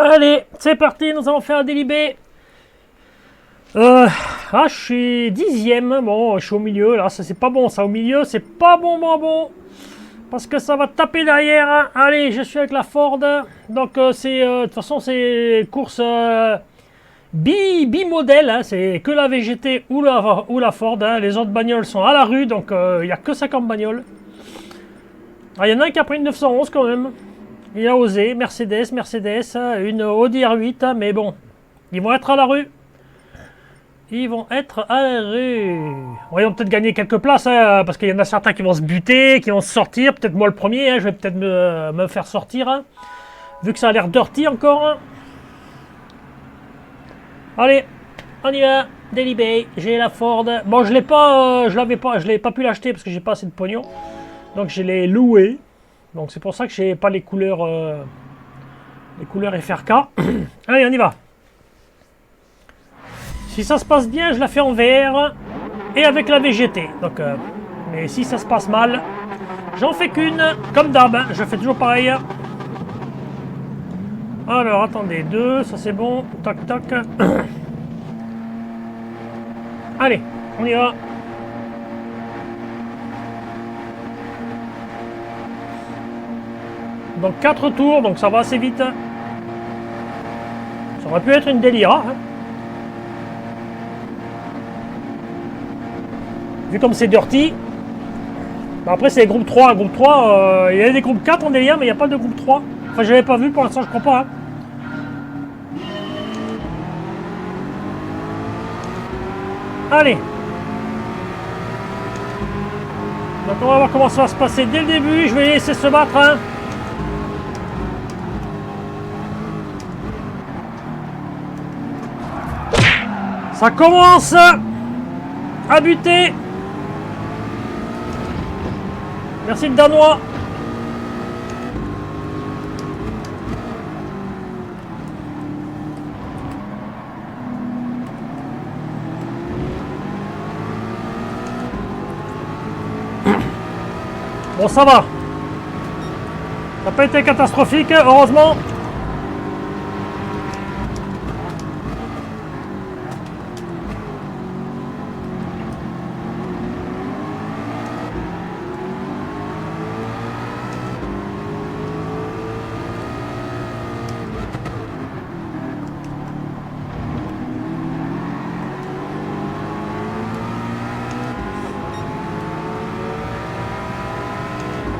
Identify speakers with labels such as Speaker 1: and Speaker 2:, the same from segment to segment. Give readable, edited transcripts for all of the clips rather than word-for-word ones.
Speaker 1: Allez, c'est parti, nous allons faire un délibé. Je suis 10e, bon, je suis au milieu, là, ça c'est pas bon, ça au milieu, c'est pas bon, parce que ça va taper derrière, hein. Allez, je suis avec la Ford, donc de toute façon, c'est course bi-modèle, hein. C'est que la VGT ou la Ford, hein. Les autres bagnoles sont à la rue, donc il n'y a que 50 bagnoles. Il y en a un qui a pris une 911 quand même. Il a osé, Mercedes, une Audi R8, mais bon, ils vont être à la rue. Ils vont être à la rue. Bon, ils vont peut-être gagner quelques places, hein, parce qu'il y en a certains qui vont se buter, qui vont se sortir. Peut-être moi le premier, hein, je vais peut-être me faire sortir, hein, vu que ça a l'air dirty encore. Hein. Allez, on y va. Délibé, j'ai la Ford. Bon, je l'ai pas pu l'acheter parce que j'ai pas assez de pognon. Donc je l'ai loué. Donc c'est pour ça que j'ai pas les couleurs FRK. Allez, on y va. Si ça se passe bien, je la fais en VR et avec la VGT. Donc, mais si ça se passe mal, j'en fais qu'une, comme d'hab. Hein, je fais toujours pareil. Alors, attendez, 2, ça c'est bon. Tac, tac. Allez, on y va. Donc 4 tours, donc ça va assez vite. Ça aurait pu être une Delira. Hein. Vu comme c'est dirty. Après c'est groupe 3. Groupe 3, il y a des groupes 4 en délire, mais il n'y a pas de groupe 3. Enfin, je l'avais pas vu pour l'instant, je crois pas. Hein. Allez. Donc on va voir comment ça va se passer dès le début. Je vais les laisser se battre. Hein. Ça commence à buter. Merci le Danois. Bon, ça va. Ça n'a pas été catastrophique, heureusement.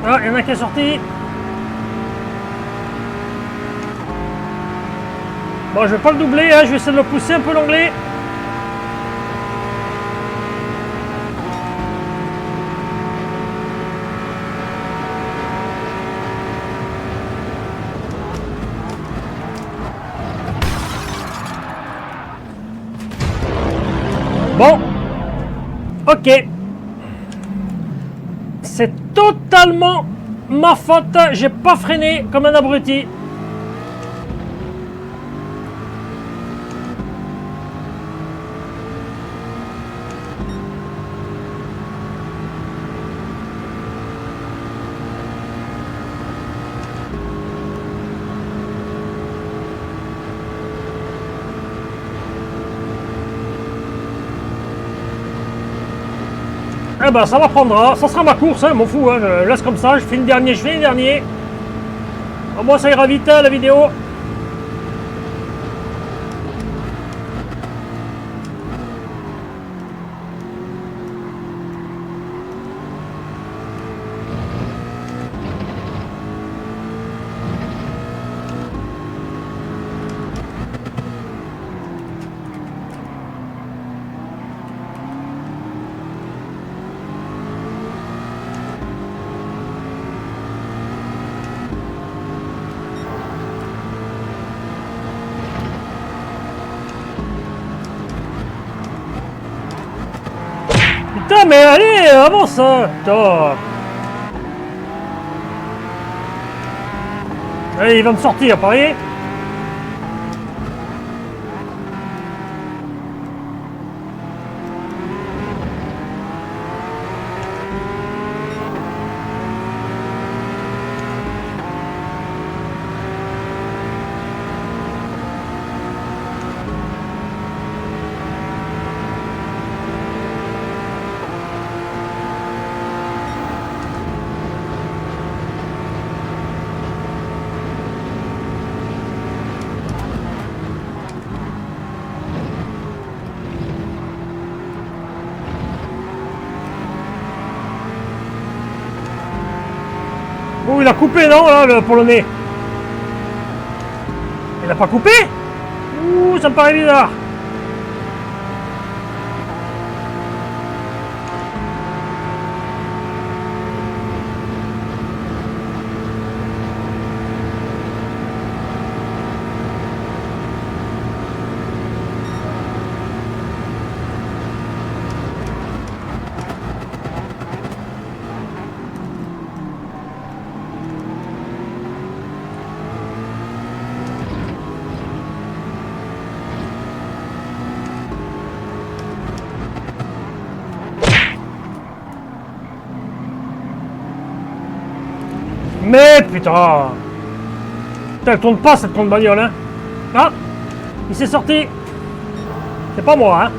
Speaker 1: Ah, il y en a qui est sorti. Bon, je vais pas le doubler, hein, je vais essayer de le pousser un peu l'anglais. Bon. Ok. C'est totalement ma faute. J'ai pas freiné comme un abruti. Eh ben ça m'apprendra, ça sera ma course, hein, m'en fous, hein, je laisse comme ça, je fais une dernier. Au moins ça ira vite la vidéo. Putain, mais allez, avance, hein. Putain. Allez, il va me sortir, parier. Oh, il a coupé, non, là, le Polonais? Il a pas coupé? Ouh, ça me paraît bizarre. Mais putain! Putain, elle tourne pas cette grande bagnole, hein! Ah! Il s'est sorti! C'est pas moi, hein!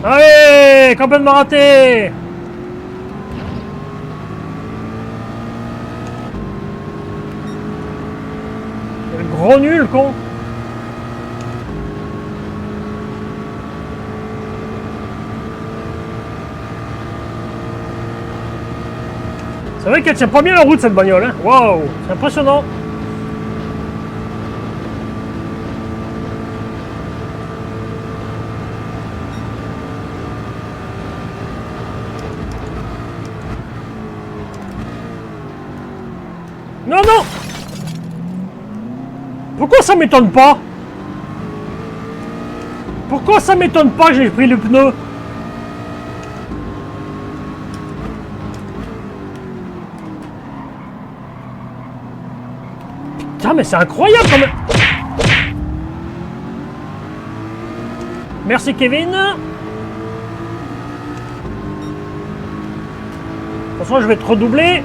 Speaker 1: Allez! Complètement raté! Quel gros nul, con! C'est vrai qu'elle tient pas bien la route, cette bagnole, hein? Waouh! C'est impressionnant! Non, non! Pourquoi ça m'étonne pas? Pourquoi ça m'étonne pas que j'ai pris le pneu? Putain, mais c'est incroyable quand même! Merci Kevin! De toute façon, je vais te redoubler.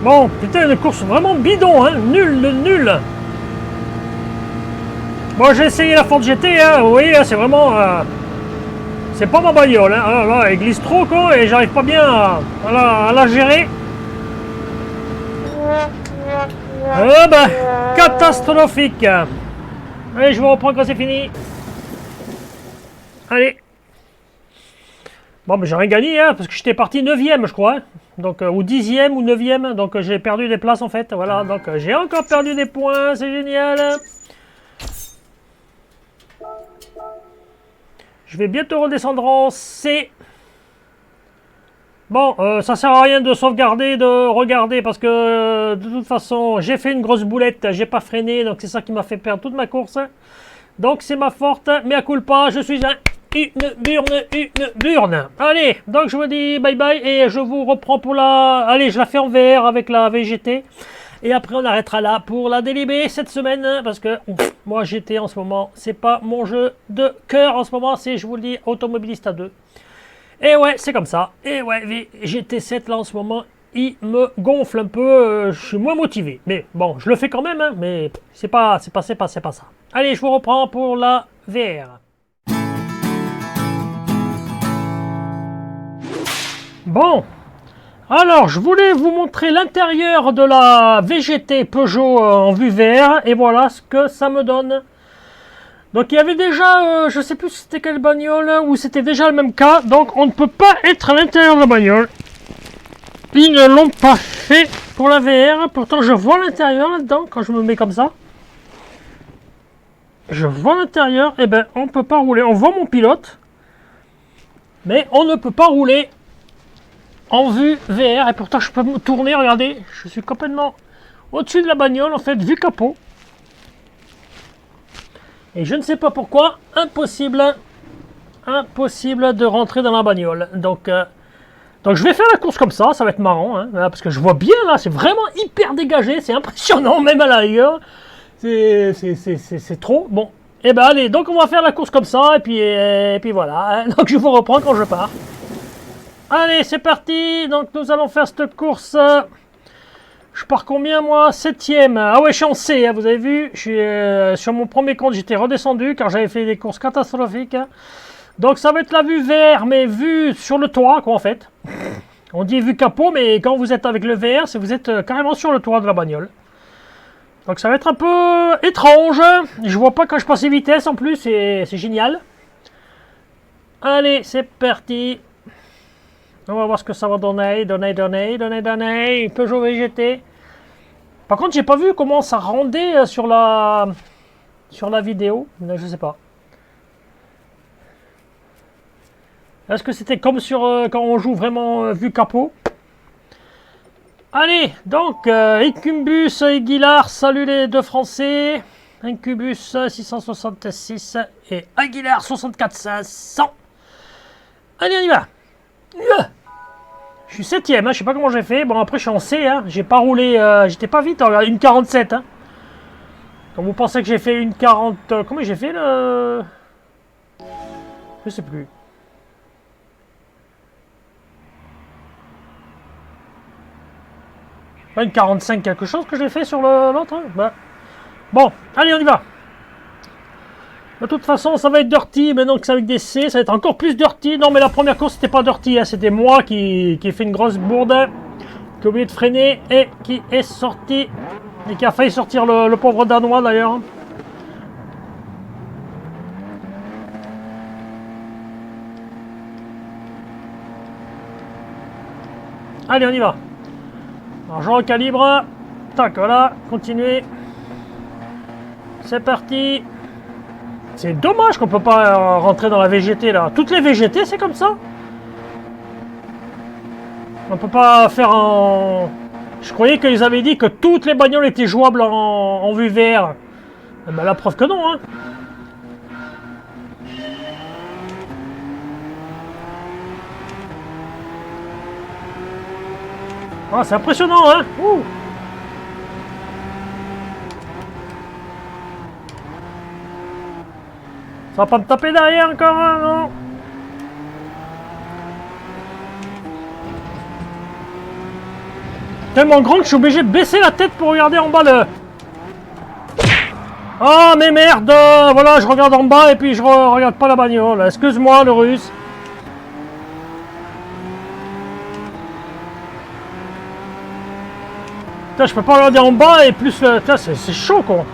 Speaker 1: Bon, putain, une course vraiment bidon, hein, nul de nul. Bon, j'ai essayé la Ford GT, hein, vous voyez, c'est vraiment... c'est pas ma bagnole, hein, alors là, elle glisse trop, quoi, et j'arrive pas bien à la gérer. Ben, catastrophique. Allez, je vous reprends quand c'est fini. Allez. Bon, mais j'ai rien gagné, hein, parce que j'étais parti 9ème, je crois. Hein. Donc, ou 10ème ou 9ème. Donc, j'ai perdu des places, en fait. Voilà, donc j'ai encore perdu des points. C'est génial. Je vais bientôt redescendre en C. Bon, ça sert à rien de sauvegarder, de regarder, parce que de toute façon, j'ai fait une grosse boulette. J'ai pas freiné, donc c'est ça qui m'a fait perdre toute ma course. Donc, c'est ma faute. Mais à culpa, je suis un... une burne. Allez, donc je vous dis bye bye et je vous reprends pour la... Allez, je la fais en VR avec la VGT. Et après, on arrêtera là pour la DLB cette semaine. Parce que moi, GT en ce moment, c'est pas mon jeu de cœur en ce moment. C'est, je vous le dis, Automobilista 2. Et ouais, c'est comme ça. Et ouais, GT7 là en ce moment, il me gonfle un peu. Je suis moins motivé. Mais bon, je le fais quand même, hein, mais c'est pas ça. Allez, je vous reprends pour la VR. Bon, alors je voulais vous montrer l'intérieur de la VGT Peugeot en vue VR. Et voilà ce que ça me donne. Donc il y avait déjà, je sais plus si c'était quelle bagnole, ou c'était déjà le même cas. Donc on ne peut pas être à l'intérieur de la bagnole. Ils ne l'ont pas fait pour la VR. Pourtant je vois l'intérieur là-dedans quand je me mets comme ça. Je vois l'intérieur. Et ben on ne peut pas rouler. On voit mon pilote. Mais on ne peut pas rouler en vue VR. Et pourtant je peux me tourner, regardez. Je suis complètement au-dessus de la bagnole en fait, vue capot. Et je ne sais pas pourquoi, impossible de rentrer dans la bagnole. Donc je vais faire la course comme ça va être marrant, hein, parce que je vois bien là, c'est vraiment hyper dégagé, c'est impressionnant même à la rigueur. C'est trop. Bon, et ben allez, donc on va faire la course comme ça, et puis voilà. Hein, donc je vous reprends quand je pars. Allez, c'est parti, donc nous allons faire cette course. Je pars combien moi? 7ème. Ah ouais, je suis en C, hein, vous avez vu. Je suis sur mon premier compte, j'étais redescendu car j'avais fait des courses catastrophiques. Hein. Donc ça va être la vue VR, mais vue sur le toit, quoi en fait. On dit vue capot, mais quand vous êtes avec le VR, c'est vous êtes carrément sur le toit de la bagnole. Donc ça va être un peu étrange. Je vois pas quand je passe les vitesses en plus, c'est génial. Allez, c'est parti. On va voir ce que ça va donner. Peugeot VGT. Par contre, j'ai pas vu comment ça rendait sur la vidéo. Je sais pas. Est-ce que c'était comme sur quand on joue vraiment vue capot? Allez, donc Incubus Aguilar, salut les deux Français. Incubus 666 et Aguilar 64 500. Allez, on y va. Je suis 7ème, hein, je sais pas comment j'ai fait. Bon, après, je suis en C, hein, j'ai pas roulé, j'étais pas vite, hein, une 47. Hein. Quand vous pensez que j'ai fait une 40. Comment j'ai fait le. Je sais plus. Pas une 45 quelque chose que j'ai fait sur l'autre. Hein. Bah. Bon, allez, on y va. De toute façon, ça va être dirty, maintenant que c'est avec des C, ça va être encore plus dirty. Non, mais la première course, c'était pas dirty, hein. C'était moi qui ai fait une grosse bourde, qui a oublié de freiner et qui est sorti, et qui a failli sortir le pauvre Danois d'ailleurs. Allez, on y va. Alors, je recalibre. Tac, voilà, continuez. C'est parti. C'est dommage qu'on peut pas rentrer dans la VGT là. Toutes les VGT c'est comme ça. On peut pas faire en. Je croyais qu'ils avaient dit que toutes les bagnoles étaient jouables en vue VR. Eh ben, la preuve que non. Hein. Ah, c'est impressionnant, hein. Ouh. Ça va pas me taper derrière encore, hein, non? Tellement grand que je suis obligé de baisser la tête pour regarder en bas le... Ah, mais merde. Voilà, je regarde en bas et puis je regarde pas la bagnole. Excuse-moi, le russe. Putain, je peux pas regarder en bas et plus... Putain, c'est chaud, quoi.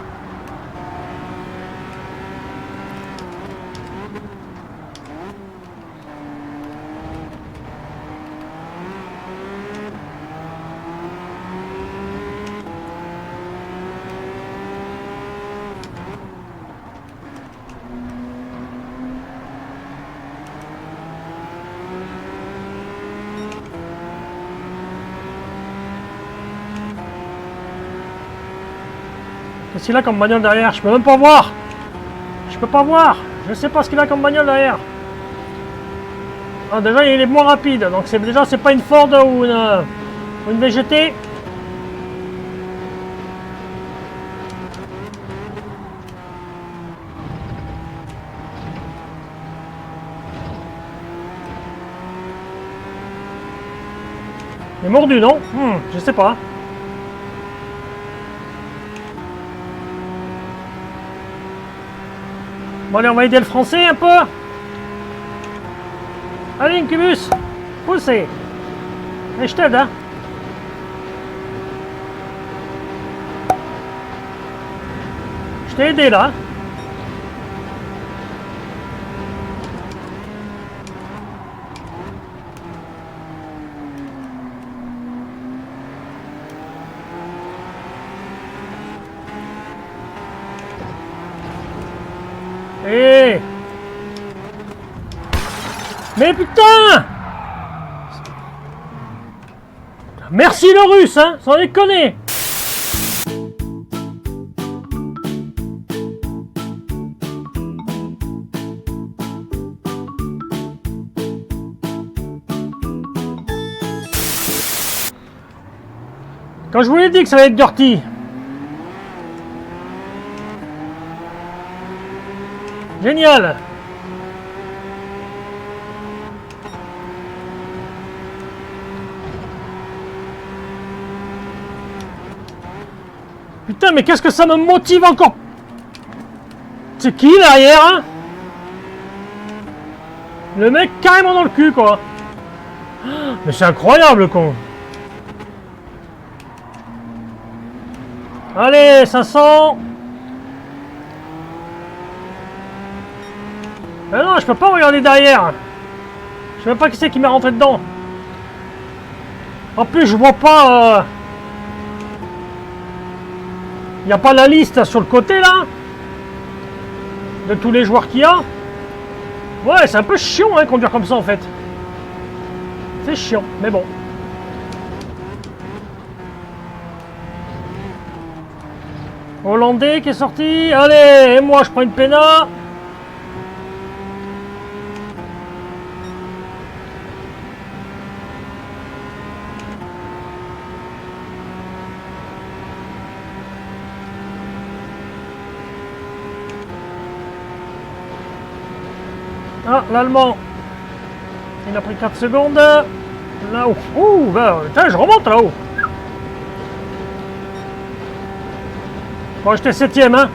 Speaker 1: Qu'est-ce qu'il a comme bagnole derrière? Je peux même pas voir. Je peux pas voir. Je sais pas ce qu'il a comme bagnole derrière. Ah, déjà, il est moins rapide. Donc, déjà, c'est pas une Ford ou une VGT. Il est mordu, non? Je sais pas. Bon, allez, on va aider le français un peu. Allez, Incubus, poussez. Et je t'aide, hein. Je t'ai aidé, là. Eh. Mais putain! Merci le russe, hein, sans déconner. Quand je vous l'ai dit que ça allait être dirty. Génial. Putain, mais qu'est-ce que ça me motive encore? C'est qui derrière, hein? Le mec carrément dans le cul, quoi. Mais c'est incroyable, con. Allez, 500. Mais non, je peux pas regarder derrière. Je sais même pas qui c'est qui m'est rentré dedans. En plus, je vois pas... Il n'y a pas la liste sur le côté, là, de tous les joueurs qu'il y a. Ouais, c'est un peu chiant, hein, conduire comme ça, en fait. C'est chiant, mais bon. Hollandais qui est sorti. Allez, et moi, je prends une péna. Ah, l'allemand. Il a pris 4 secondes. Là-haut. Ouh, bah, putain, je remonte là-haut. Bon, j'étais 7ème, hein.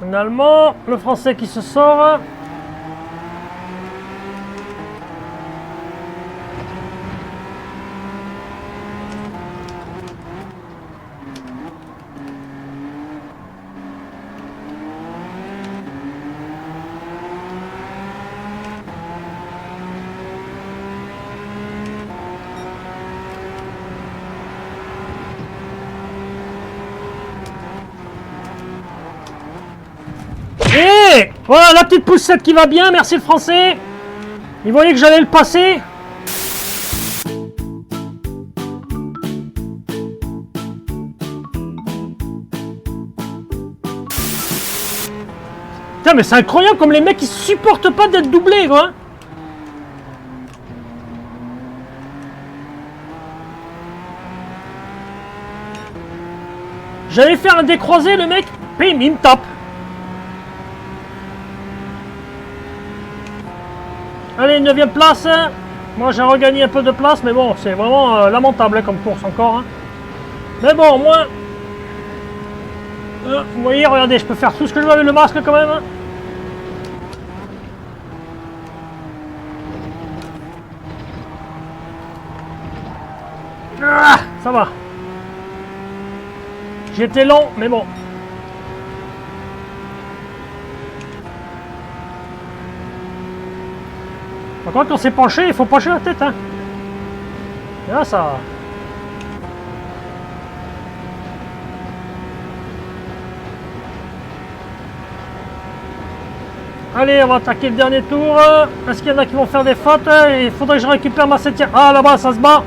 Speaker 1: Un allemand, le français qui se sort. Et voilà la petite poussette qui va bien, merci le français. Il voyait que j'allais le passer. Putain, mais c'est incroyable comme les mecs ils supportent pas d'être doublés, quoi. J'allais faire un décroisé, le mec, bim, il me tape. Allez, 9ème place. Moi, j'ai regagné un peu de place, mais bon, c'est vraiment lamentable hein, comme course encore. Hein. Mais bon, moi... vous voyez, regardez, je peux faire tout ce que je veux avec le masque quand même. Hein. Ah, ça va. J'étais lent, mais bon. Par contre, quand c'est penché, il faut pencher la tête. Hein. Et là, ça... Allez, on va attaquer le dernier tour. Est-ce qu'il y en a qui vont faire des fautes? Il faudrait que je récupère ma 7ème. Ah, là-bas, ça se bat.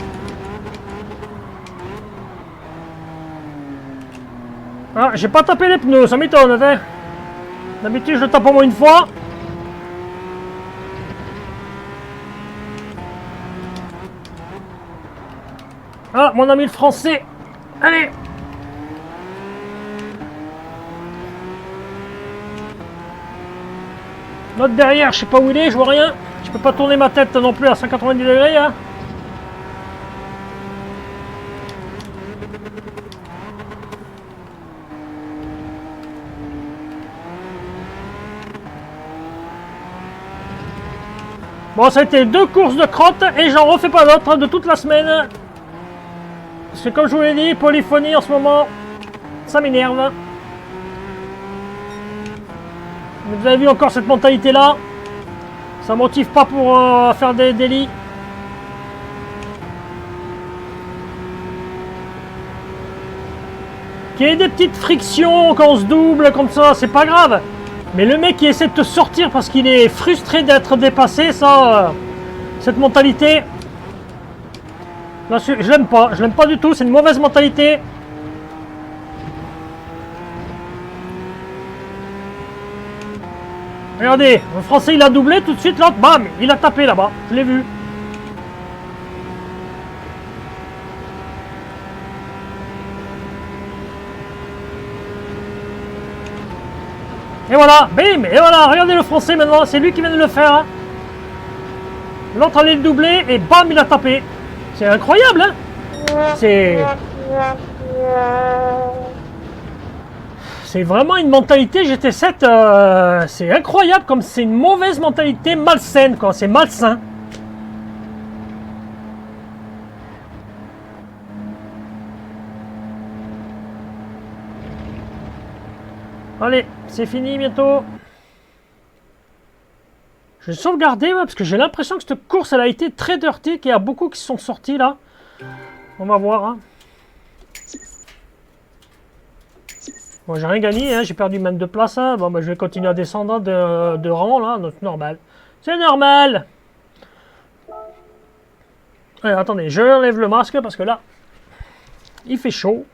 Speaker 1: Ah, j'ai pas tapé les pneus, ça m'étonne. Hein. D'habitude, je le tape au moins une fois. Ah, mon ami le français. Allez. L'autre derrière, je sais pas où il est, je vois rien. peux pas tourner ma tête non plus à 190 degrés, hein. Bon, ça a été 2 courses de crotte et j'en refais pas d'autres de toute la semaine. Parce que comme je vous l'ai dit, polyphonie en ce moment, ça m'énerve. Vous avez vu encore cette mentalité là, ça motive pas pour faire des délits. Qu'il y ait des petites frictions quand on se double comme ça, c'est pas grave. Mais le mec qui essaie de te sortir parce qu'il est frustré d'être dépassé, ça, cette mentalité, là, je l'aime pas. Je l'aime pas du tout. C'est une mauvaise mentalité. Regardez, le français il a doublé tout de suite, l'autre, bam, il a tapé là-bas. Je l'ai vu. Et voilà, bim, et voilà, regardez le français maintenant, c'est lui qui vient de le faire. Hein. L'autre allait le doubler et bam, il a tapé. C'est incroyable, hein. C'est vraiment une mentalité GT7, c'est incroyable comme c'est une mauvaise mentalité malsaine, quoi, c'est malsain. Allez, c'est fini bientôt. Je vais sauvegarder ouais, parce que j'ai l'impression que cette course elle a été très dirty, qu'il y a beaucoup qui sont sortis là. On va voir. Hein. Bon, j'ai rien gagné, hein, j'ai perdu même de place. Hein. Bon, bah, je vais continuer à descendre de rang là, donc normal. C'est normal. Allez, attendez, je enlève le masque parce que là, il fait chaud.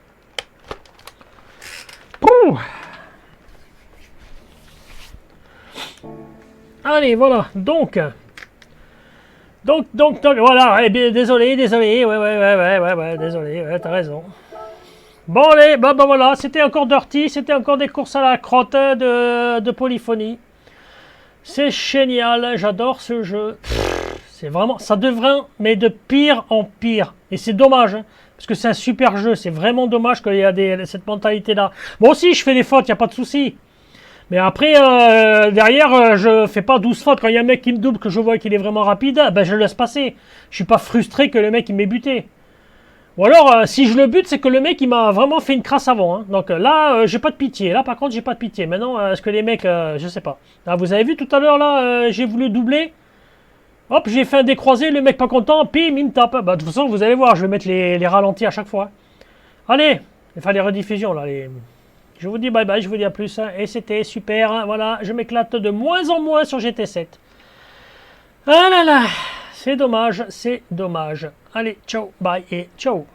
Speaker 1: Pouh. Allez, voilà, donc, voilà, eh bien, désolé, ouais, désolé, ouais, t'as raison. Bon, allez, bah voilà, c'était encore dirty, c'était encore des courses à la crotte de polyphonie. C'est génial, j'adore ce jeu. C'est vraiment, ça devrait, mais de pire en pire. Et c'est dommage, hein, parce que c'est un super jeu, c'est vraiment dommage qu'il y a cette mentalité-là. Moi aussi, je fais des fautes, il n'y a pas de souci. Mais après, derrière, je fais pas 12 fautes. Quand il y a un mec qui me double, que je vois qu'il est vraiment rapide, ben je le laisse passer. Je suis pas frustré que le mec il m'ait buté. Ou alors, si je le bute, c'est que le mec il m'a vraiment fait une crasse avant. Hein. Donc là, j'ai pas de pitié. Là, par contre, j'ai pas de pitié. Maintenant, est-ce que les mecs, je sais pas. Là, vous avez vu tout à l'heure, là, j'ai voulu doubler. Hop, j'ai fait un décroisé, le mec pas content, pim, il me tape. Bah, de toute façon, vous allez voir, je vais mettre les ralentis à chaque fois. Allez, enfin les rediffusions, là, Je vous dis bye bye, je vous dis à plus. Hein, et c'était super, hein, voilà, je m'éclate de moins en moins sur GT7. Ah là là, c'est dommage, c'est dommage. Allez, ciao, bye et ciao.